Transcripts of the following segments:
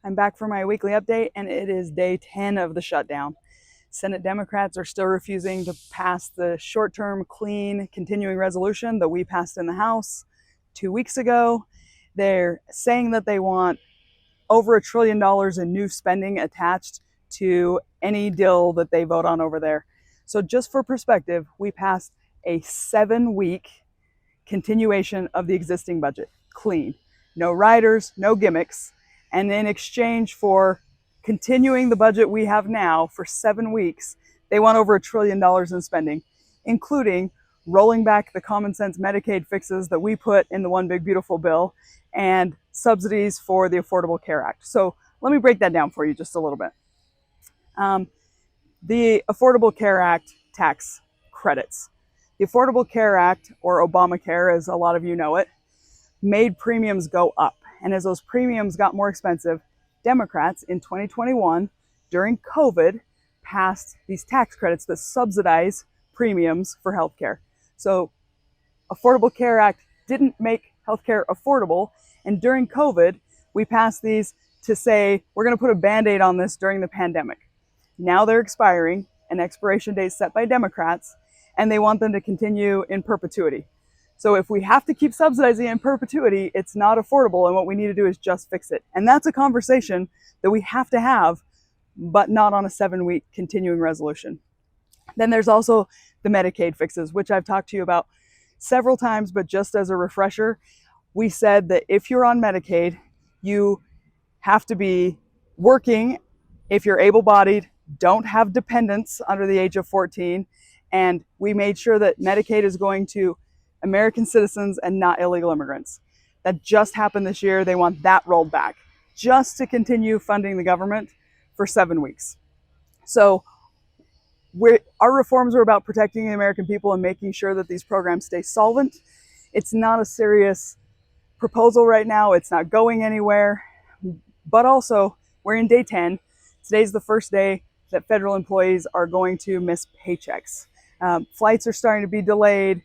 I'm back for my weekly update, and it is day 10 of the shutdown. Senate Democrats are still refusing to pass the short-term clean continuing resolution that we passed in the House 2 weeks ago. They're saying that they want over $1 trillion in new spending attached to any deal that they vote on over there. So just for perspective, we passed a 7-week continuation of the existing budget, clean, no riders, no gimmicks. And in exchange for continuing the budget we have now for 7 weeks, they want over $1 trillion in spending, including rolling back the common sense Medicaid fixes that we put in the One Big Beautiful Bill and subsidies for the Affordable Care Act. So let me break that down for you just a little bit. The Affordable Care Act tax credits. The Affordable Care Act, or Obamacare as a lot of you know it, made premiums go up. And as those premiums got more expensive, Democrats in 2021, during COVID, passed these tax credits that subsidize premiums for healthcare. So Affordable Care Act didn't make healthcare affordable. And during COVID, we passed these to say, we're going to put a Band-Aid on this during the pandemic. Now they're expiring, an expiration date set by Democrats, and they want them to continue in perpetuity. So if we have to keep subsidizing it in perpetuity, it's not affordable, and what we need to do is just fix it. And that's a conversation that we have to have, but not on a 7-week continuing resolution. Then there's also the Medicaid fixes, which I've talked to you about several times, but just as a refresher, we said that if you're on Medicaid, you have to be working if you're able-bodied, don't have dependents under the age of 14, and we made sure that Medicaid is going to American citizens and not illegal immigrants. That just happened this year. They want that rolled back just to continue funding the government for 7 weeks. So our reforms are about protecting the American people and making sure that these programs stay solvent. It's not a serious proposal right now. It's not going anywhere. But also, we're in day 10. Today's the first day that federal employees are going to miss paychecks. Flights are starting to be delayed.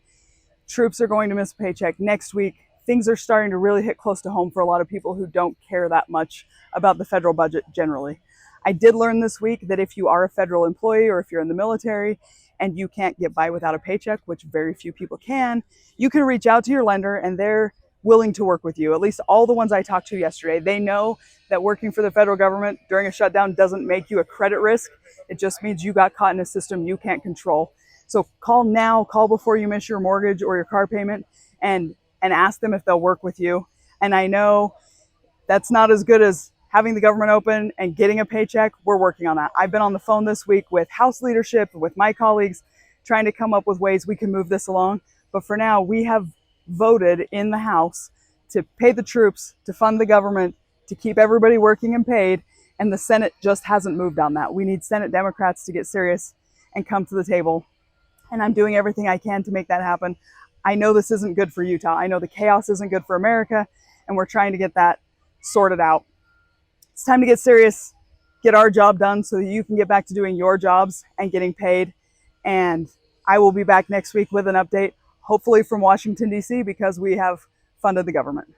Troops are going to miss a paycheck next week. Things are starting to really hit close to home for a lot of people who don't care that much about the federal budget generally. I did learn this week that if you are a federal employee or if you're in the military and you can't get by without a paycheck, which very few people can, you can reach out to your lender and they're willing to work with you. At least all the ones I talked to yesterday, they know that working for the federal government during a shutdown doesn't make you a credit risk. It just means you got caught in a system you can't control. So call now, call before you miss your mortgage or your car payment, and ask them if they'll work with you. And I know that's not as good as having the government open and getting a paycheck. We're working on that. I've been on the phone this week with House leadership, with my colleagues, trying to come up with ways we can move this along. But for now, we have voted in the House to pay the troops, to fund the government, to keep everybody working and paid, and the Senate just hasn't moved on that. We need Senate Democrats to get serious and come to the table. And I'm doing everything I can to make that happen. I know this isn't good for Utah. I know the chaos isn't good for America, and we're trying to get that sorted out. It's time to get serious, get our job done so that you can get back to doing your jobs and getting paid. And I will be back next week with an update, hopefully from Washington, D.C., because we have funded the government.